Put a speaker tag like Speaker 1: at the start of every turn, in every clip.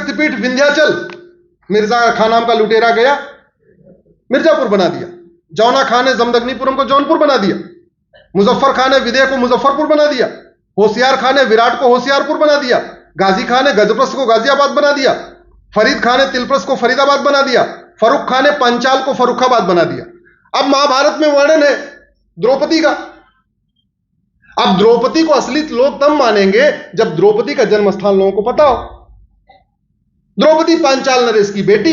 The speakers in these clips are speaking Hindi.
Speaker 1: शक्तिपीठ विंध्याचल मिर्जा खान नाम का लुटेरा गया, मिर्जापुर बना दिया। जौना खान ने जमदग्नीपुरम को जौनपुर बना दिया। मुजफ्फर खान ने विदेह को मुजफ्फरपुर बना दिया। होशियार खान ने विराट को होशियारपुर बना दिया। गाजी खान ने गजप्रस्त को गाजियाबाद बना दिया। फरीद खान ने तिलप्रस्त को फरीदाबाद बना दिया। फर्रुख खान ने पंचाल को फर्रुखाबाद बना दिया। अब महाभारत में वर्णन है द्रौपदी का। अब द्रौपदी को असली लोग तब मानेंगे जब द्रौपदी का जन्म स्थान लोगों को पता हो। द्रौपदी पांचाल नरेश की बेटी।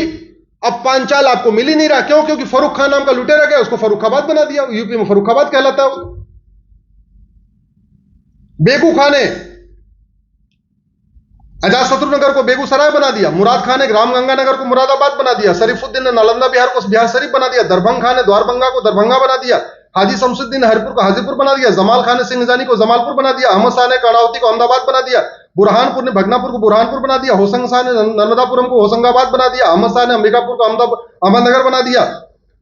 Speaker 1: अब पांचाल आपको मिल ही नहीं रहा, क्यों? क्योंकि फर्रुख खान नाम का लुटेरा गया, उसको फर्रुखाबाद बना दिया। यूपी में फर्रुखाबाद कहलाता है। बेगू खान ने अजातशत्रु नगर को बेगूसराय बना दिया। मुराद खान ने रामगंगा नगर को मुरादाबाद बना दिया। शरीफुद्दीन ने नालंदा बिहार को बिहार शरीफ बना दिया। दरभंगा खान ने द्वारबंगा को दरभंगा बना दिया। हाजी शमसुद्दीन ने हरिपुर को हाजीपुर बना दिया। जमाल खान ने सिंहजानी को जमालपुर बना दिया। अहमद शाह ने कर्णावती को अहमदाबाद बना दिया। बुरहानपुर ने भगनापुर को बुरहानपुर बना दिया। होशंग शाह ने नर्मदापुरम को होशंगाबाद बना दिया। अहमद शाह ने अंबिकापुर को अहमदनगर बना दिया।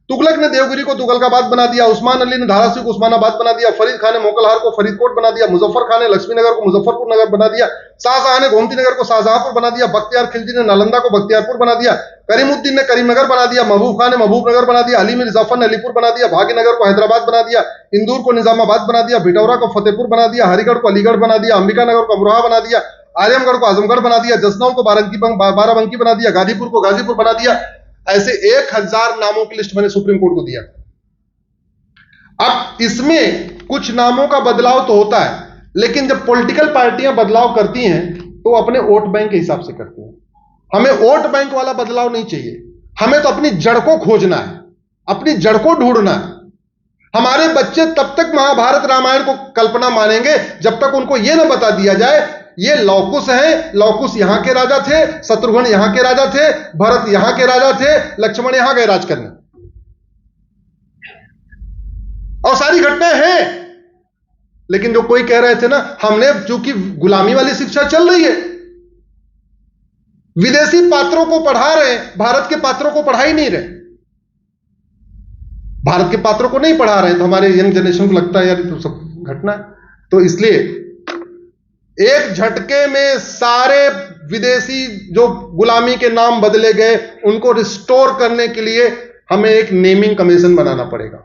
Speaker 1: तुगलक ने देवगिरी को तुगलकाबाद बना दिया। उस्मान अली ने धाराशिव को उस्मानाबाद बना दिया। फरीद खान ने मोकलहार को फरीदकोट बना दिया। मुजफ्फर खान ने लक्ष्मीनगर को मुजफ्फरपुर नगर बना दिया। शाहजहां ने गोमती नगर को शाहजहांपुर बना दिया। बख्तियार खिलजी ने नालंदा को बख्तियारपुर बना दिया। करीमुद्दीन ने करीमनगर बना दिया। महबूब खान ने महबूबनगर बना दिया। अली मीर जफर ने अलीपुर बना दिया। भाग्यनगर को हैदराबाद बना दिया। इंदौर को निजामाबाद बना दिया। भिटौरा को फतेहपुर बना दिया। हरिगढ़ को अलीगढ़ बना दिया। अंबिकानगर को अमरोहा बना दिया। आजमगढ़ को आजमगढ़ बना दिया। जसनौर को बाराबंकी बना दिया। गाजीपुर को गाजीपुर बना दिया। ऐसे 1000 नामों की लिस्ट मैंने सुप्रीम कोर्ट को दिया। अब इसमें कुछ नामों का बदलाव तो होता है, लेकिन जब पॉलिटिकल पार्टियां बदलाव करती हैं तो अपने वोट बैंक के हिसाब से करती हैं। हमें वोट बैंक वाला बदलाव नहीं चाहिए। हमें तो अपनी जड़ को खोजना है, अपनी जड़ को ढूंढना है। हमारे बच्चे तब तक महाभारत रामायण को कल्पना मानेंगे जब तक उनको यह ना बता दिया जाए ये लौकुश है, लौकुश यहां के राजा थे, शत्रुघ्न यहां के राजा थे, भरत यहां के राजा थे, लक्ष्मण यहां गए राज करने। और सारी घटनाएं हैं। लेकिन जो कोई कह रहे थे ना, हमने चूंकि गुलामी वाली शिक्षा चल रही है, विदेशी पात्रों को पढ़ा रहे हैं, भारत के पात्रों को पढ़ा ही नहीं रहे। भारत के पात्रों को नहीं पढ़ा रहे हैं तो हमारे यंग जनरेशन को लगता है यार तो सब घटना है। तो इसलिए एक झटके में सारे विदेशी जो गुलामी के नाम बदले गए उनको रिस्टोर करने के लिए हमें एक नेमिंग कमीशन बनाना पड़ेगा।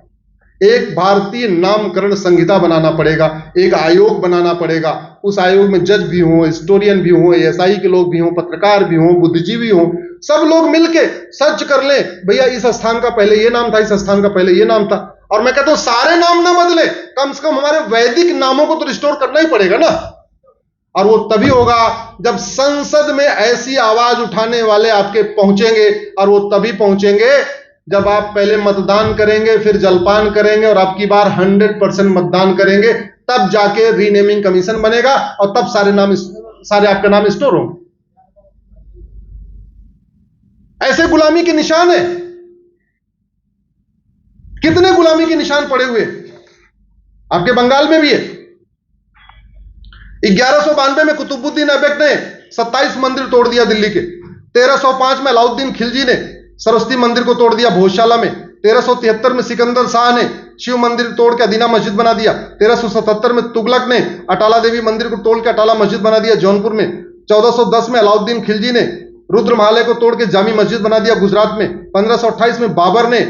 Speaker 1: एक भारतीय नामकरण संहिता बनाना पड़ेगा। एक आयोग बनाना पड़ेगा। उस आयोग में जज भी हों, हिस्टोरियन भी हों, एएसआई के लोग भी हों, पत्रकार भी हों, बुद्धिजीवी हों, सब लोग मिलके सर्च कर लें, भैया इस स्थान का पहले ये नाम था, इस स्थान का पहले ये नाम था। और मैं कहता हूं सारे नाम ना बदले, कम से कम हमारे वैदिक नामों को तो रिस्टोर करना ही पड़ेगा ना। और वो तभी होगा जब संसद में ऐसी आवाज उठाने वाले आपके पहुंचेंगे। और वो तभी पहुंचेंगे जब आप पहले मतदान करेंगे, फिर जलपान करेंगे और आपकी बार 100% मतदान करेंगे, तब जाके रीनेमिंग कमीशन बनेगा और तब सारे आपका नाम स्टोर होंगे। ऐसे गुलामी के निशान है। कितने गुलामी के निशान पड़े हुए आपके बंगाल में भी है। 1192 में कुतुबुद्दीन ऐबक ने 27 मंदिर तोड़ दिया दिल्ली के। 1305 में अलाउद्दीन खिलजी ने सरस्वती मंदिर को तोड़ दिया भोजशाला में। 1373 में सिकंदर शाह ने शिव मंदिर तोड़ के अदीना मस्जिद बना दिया। 1377 में तुगलक ने अटाला देवी मंदिर को तोड़ के अटाला मस्जिद बना दिया जौनपुर में। 1410 में अलाउद्दीन खिलजी ने रुद्र महालय को तोड़ के जामी मस्जिद बना दिया गुजरात में। 1528 में बाबर ने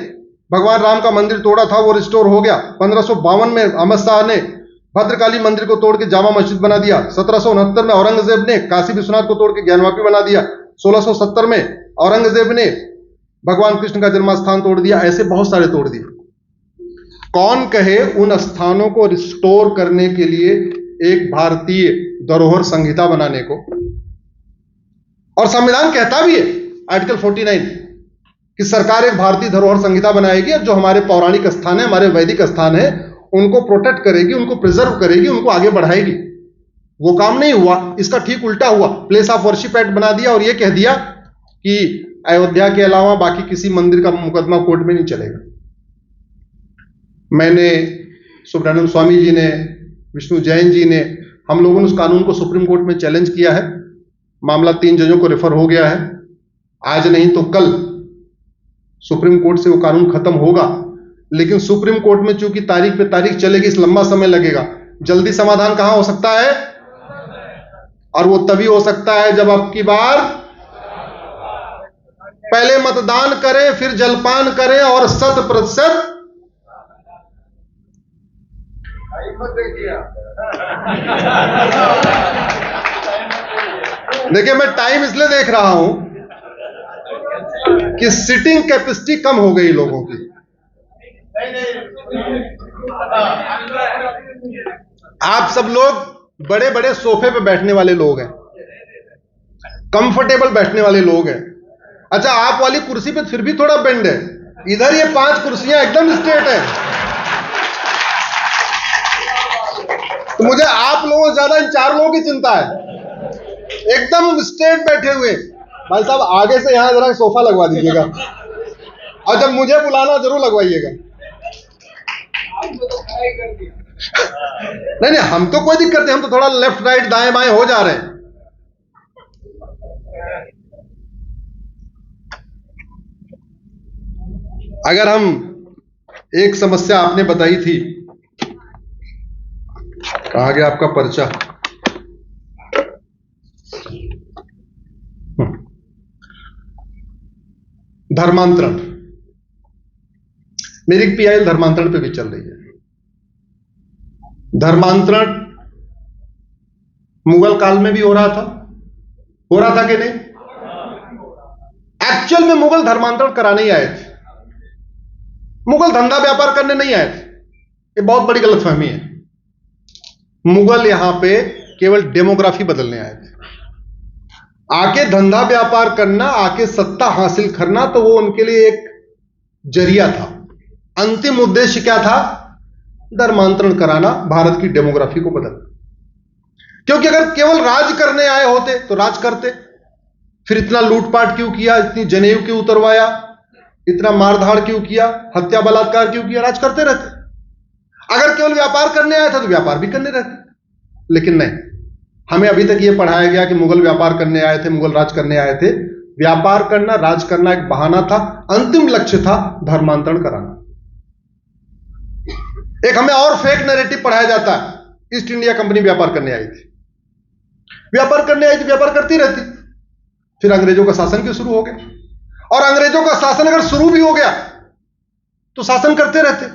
Speaker 1: भगवान राम का मंदिर तोड़ा था, वो रिस्टोर हो गया। 1552 में अहमद शाह ने भद्रकाली मंदिर को तोड़ के जामा मस्जिद बना दिया। 1769 में औरंगजेब ने काशी विश्वनाथ को तोड़ के ज्ञानवापी बना दिया। 1670 में औरंगजेब ने भगवान कृष्ण का जन्मस्थान तोड़ दिया। ऐसे बहुत सारे तोड़ दिए। कौन कहे उन स्थानों को रिस्टोर करने के लिए एक भारतीय धरोहर संहिता बनाने को। और संविधान कहता भी है आर्टिकल 49 कि सरकार एक भारतीय धरोहर संहिता बनाएगी और जो हमारे पौराणिक स्थान है, हमारे वैदिक स्थान है, उनको प्रोटेक्ट करेगी, उनको प्रिजर्व करेगी, उनको आगे बढ़ाएगी। वो काम नहीं हुआ, इसका ठीक उल्टा हुआ। प्लेस ऑफ वर्शिप एक्ट बना दिया और ये कह दिया कि अयोध्या के अलावा बाकी किसी मंदिर का मुकदमा कोर्ट में नहीं चलेगा। मैंने, सुब्रमण्यम स्वामी जी ने, विष्णु जैन जी ने, हम लोगों ने उस कानून को सुप्रीम कोर्ट में चैलेंज किया है। मामला 3 जजों को रेफर हो गया है। आज नहीं तो कल सुप्रीम कोर्ट से वो कानून खत्म होगा। लेकिन सुप्रीम कोर्ट में चूंकि तारीख पे तारीख चलेगी, इस लंबा समय लगेगा। जल्दी समाधान कहां हो सकता है? और वो तभी हो सकता है जब आपकी बार पहले मतदान करें, फिर जलपान करें और 100% देखिए, मैं टाइम इसलिए देख रहा हूं कि सिटिंग कैपेसिटी कम हो गई लोगों की। आप सब लोग बड़े बड़े सोफे पे बैठने वाले लोग हैं, कंफर्टेबल बैठने वाले लोग हैं। अच्छा, आप वाली कुर्सी पे फिर भी थोड़ा बेंड है, इधर ये 5 कुर्सियां एकदम स्ट्रेट है। तो मुझे आप लोगों से ज्यादा इन 4 लोगों की चिंता है, एकदम स्ट्रेट बैठे हुए। भाई साहब, आगे से यहां जरा सोफा लगवा दीजिएगा, और जब मुझे बुलाना जरूर लगवाइएगा। नहीं नहीं, हम तो कोई दिक्कत नहीं, हम तो थोड़ा लेफ्ट राइट दाएं बाएं हो जा रहे हैं। अगर हम एक समस्या आपने बताई थी, कहा गया आपका पर्चा, धर्मांतरण। मेरी एक पीआईएल धर्मांतरण पे भी चल रही है। धर्मांतरण मुगल काल में भी हो रहा था कि नहीं? एक्चुअल में मुगल धर्मांतरण कराने ही आए थे, मुगल धंधा व्यापार करने नहीं आए थे। ये बहुत बड़ी गलतफहमी है। मुगल यहां पे केवल डेमोग्राफी बदलने आए थे। आके धंधा व्यापार करना, आके सत्ता हासिल करना, तो वो उनके लिए एक जरिया था। अंतिम उद्देश्य क्या था? धर्मांतरण कराना, भारत की डेमोग्राफी को बदलना। क्योंकि अगर केवल राज करने आए होते तो राज करते, फिर इतना लूटपाट क्यों किया, इतनी जनेऊ क्यों उतरवाया, इतना मारधाड़ क्यों किया, हत्या बलात्कार क्यों किया? राज करते रहते। अगर केवल व्यापार करने आया था तो व्यापार भी करने रहते। लेकिन नहीं, हमें अभी तक यह पढ़ाया गया कि मुगल व्यापार करने आए थे, मुगल राज करने आए थे। व्यापार करना, राज करना एक बहाना था, अंतिम लक्ष्य था धर्मांतरण कराना। एक हमें और फेक नैरेटिव पढ़ाया जाता है, ईस्ट इंडिया कंपनी व्यापार करने आई थी, व्यापार करने आई थी, व्यापार करती रहती। फिर अंग्रेजों का शासन क्यों शुरू हो गया? और अंग्रेजों का शासन अगर शुरू भी हो गया तो शासन करते रहते।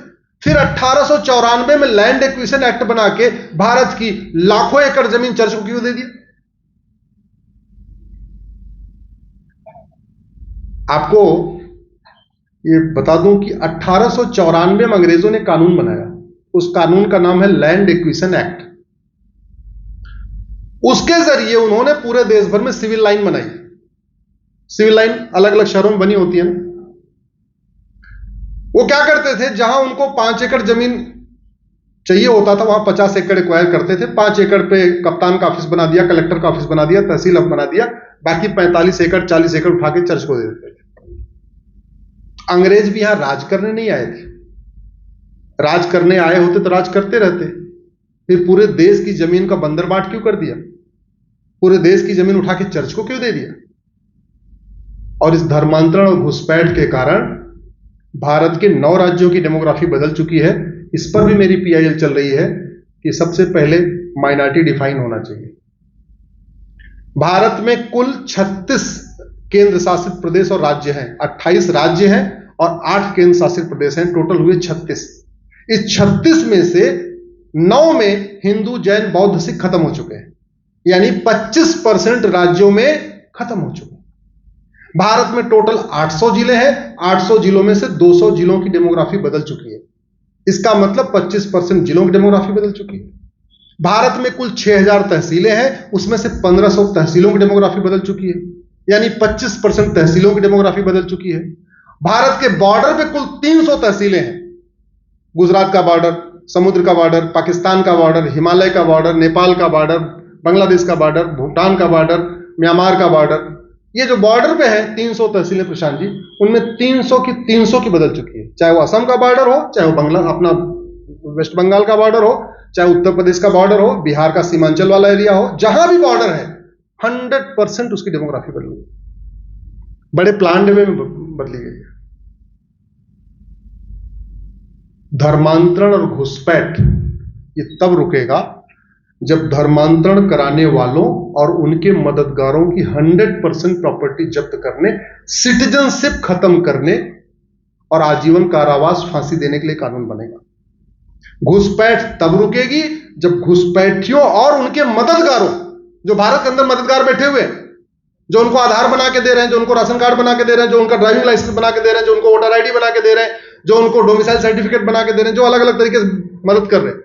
Speaker 1: फिर 1894 में लैंड एक्विजिशन एक्ट बना के भारत की लाखों एकड़ जमीन चर्च को क्यों दे दी? आपको ये बता दूं कि 1894 में अंग्रेजों ने कानून बनाया, उस कानून का नाम है लैंड एक्विजिशन एक्ट। उसके जरिए उन्होंने पूरे देश भर में सिविल लाइन बनाई। सिविल लाइन अलग अलग शहरों में बनी होती है ना। वो क्या करते थे, जहां उनको 5 एकड़ जमीन चाहिए होता था, वहां 50 एकड़ एक्वायर करते थे। 5 एकड़ पे कप्तान का ऑफिस बना दिया, कलेक्टर का ऑफिस बना दिया, तहसील बना दिया, बाकी 45 एकड़ 40 एकड़ उठा के चर्च को दे देते थे। अंग्रेज भी यहां राज करने नहीं आए थे। राज करने आए होते तो राज करते रहते। फिर पूरे देश की जमीन का बंदरबाट क्यों कर दिया? पूरे देश की जमीन उठा के चर्च को क्यों दे दिया? और इस धर्मांतरण और घुसपैठ के कारण भारत के 9 राज्यों की डेमोग्राफी बदल चुकी है। इस पर भी मेरी पीआईएल चल रही है कि सबसे पहले माइनॉरिटी डिफाइन होना चाहिए। भारत में कुल 36 केंद्र शासित प्रदेश और राज्य हैं। 28 राज्य हैं और 8 केंद्र शासित प्रदेश हैं, टोटल हुए 36। इस 36 में से 9 में हिंदू, जैन, बौद्ध, सिख खत्म हो चुके हैं, यानी 25% राज्यों में खत्म हो चुके हैं। भारत में टोटल 800 जिले हैं। 800 जिलों में से 200 जिलों की डेमोग्राफी बदल चुकी है। इसका मतलब 25% जिलों की डेमोग्राफी बदल चुकी है। भारत में कुल 6000 तहसीलें हैं, उसमें से 1500 तहसीलों की डेमोग्राफी बदल चुकी है, यानी 25% तहसीलों की डेमोग्राफी बदल चुकी है। भारत के बॉर्डर पे कुल 300 तहसीलें हैं। गुजरात का बॉर्डर, समुद्र का बॉर्डर, पाकिस्तान का बॉर्डर, हिमालय का बॉर्डर, नेपाल का बॉर्डर, बांग्लादेश का बॉर्डर, भूटान का बॉर्डर, म्यांमार का बॉर्डर। ये जो बॉर्डर पे है 300 तहसीलें प्रशांत जी, उनमें 300 की बदल चुकी है। चाहे वो असम का बॉर्डर हो, चाहे वो बांग्ला अपना वेस्ट बंगाल का बॉर्डर हो, चाहे उत्तर प्रदेश का बॉर्डर हो, बिहार का सीमांचल वाला एरिया हो, जहां भी बॉर्डर है 100% उसकी डेमोग्राफी बदल गई, बड़े प्लान्ड वे में बदली गई है। धर्मांतरण और घुसपैठ ये तब रुकेगा जब धर्मांतरण कराने वालों और उनके मददगारों की 100% प्रॉपर्टी जब्त करने, सिटीजनशिप खत्म करने और आजीवन कारावास फांसी देने के लिए कानून बनेगा। घुसपैठ तब रुकेगी जब घुसपैठियों और उनके मददगारों, जो भारत के अंदर मददगार बैठे हुए, जो उनको आधार बना के दे रहे हैं, जो उनको राशन कार्ड बना के दे रहे हैं, जो उनका ड्राइविंग लाइसेंस बना के दे रहे हैं, जो उनको वोटर आईडी बना के दे रहे हैं, जो उनको डोमिसाइल सर्टिफिकेट बना के दे रहे हैं, जो अलग अलग तरीके से मदद कर रहे हैं,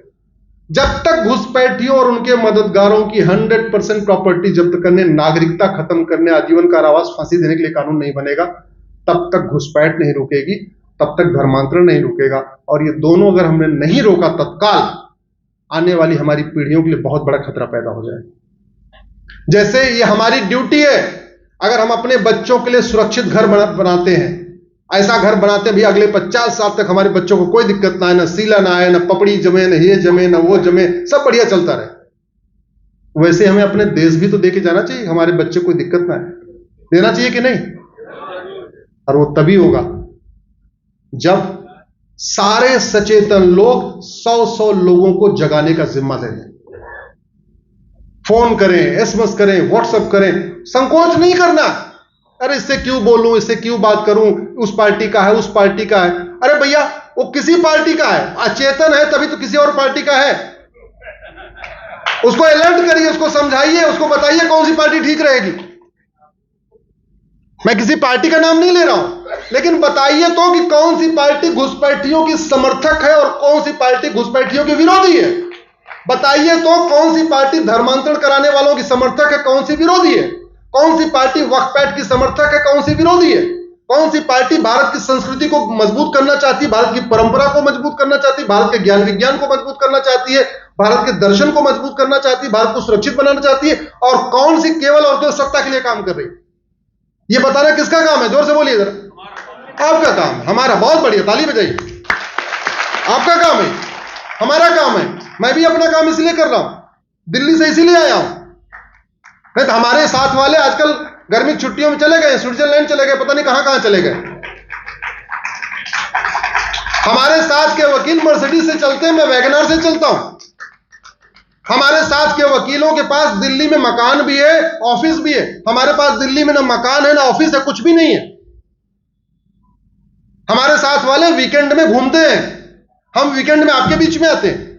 Speaker 1: जब तक घुसपैठियों और उनके मददगारों की 100% प्रॉपर्टी जब्त करने, नागरिकता खत्म करने, आजीवन कारावास फांसी देने के लिए कानून नहीं बनेगा, तब तक घुसपैठ नहीं रुकेगी, तब तक धर्मांतरण नहीं रुकेगा। और ये दोनों अगर हमने नहीं रोका तत्काल, आने वाली हमारी पीढ़ियों के लिए बहुत बड़ा खतरा पैदा हो जाएगा। जैसे ये हमारी ड्यूटी है, अगर हम अपने बच्चों के लिए सुरक्षित घर बनाते हैं, ऐसा घर बनाते हैं भी अगले 50 साल तक हमारे बच्चों को कोई दिक्कत ना आए, ना सीला ना आए, ना पपड़ी जमे, ना ये जमे, ना वो जमे, सब बढ़िया चलता रहे, वैसे हमें अपने देश भी तो देके जाना चाहिए, हमारे बच्चे को कोई दिक्कत ना आए, देना चाहिए कि नहीं? और वो तभी होगा जब सारे सचेतन लोग 100 लोगों को जगाने का जिम्मा ले लें। फोन करें, एसएमएस करें, व्हाट्सएप करें, संकोच नहीं करना। अरे इससे क्यों बोलूं, इससे क्यों बात करूं, उस पार्टी का है, उस पार्टी का है। अरे भैया वो किसी पार्टी का है, अचेतन है तभी तो किसी और पार्टी का है। उसको अलर्ट करिए, उसको समझाइए, उसको बताइए कौन सी पार्टी ठीक रहेगी। मैं किसी पार्टी का नाम नहीं ले रहा हूं, लेकिन बताइए तो कि कौन सी पार्टी घुसपैठियों की समर्थक है और कौन सी पार्टी घुसपैठियों की विरोधी है। बताइए तो कौन सी पार्टी धर्मांतरण कराने वालों की समर्थक है, कौन सी विरोधी है। कौन सी पार्टी वक्फ पैठ की समर्थक है, कौन सी विरोधी है। कौन सी पार्टी भारत की संस्कृति को मजबूत करना चाहती है, भारत की परंपरा को मजबूत करना चाहती है, भारत के ज्ञान विज्ञान को मजबूत करना चाहती है, भारत के दर्शन को मजबूत करना चाहती है, भारत को सुरक्षित बनाना चाहती है, और कौन सी केवल और केवल सत्ता के लिए काम कर रही है। ये बताना किसका काम है? जोर से बोलिए जरा। आपका काम है। हमारा बहुत बढ़िया, ताली बजाइए। आपका काम है, हमारा काम है। मैं भी अपना काम इसलिए कर रहा हूं, दिल्ली से इसीलिए आया हूं। नहीं तो हमारे साथ वाले आजकल गर्मी छुट्टियों में चले गए, स्विट्जरलैंड चले गए, पता नहीं कहां कहां चले गए। हमारे साथ के वकील मर्सिडीज से चलते हैं, मैं वैगनआर से चलता हूं। हमारे साथ के वकीलों के पास दिल्ली में मकान भी है, ऑफिस भी है। हमारे पास दिल्ली में ना मकान है, ना ऑफिस है, कुछ भी नहीं है। हमारे साथ वाले वीकेंड में घूमते हैं, हम वीकेंड में आपके बीच में आते हैं।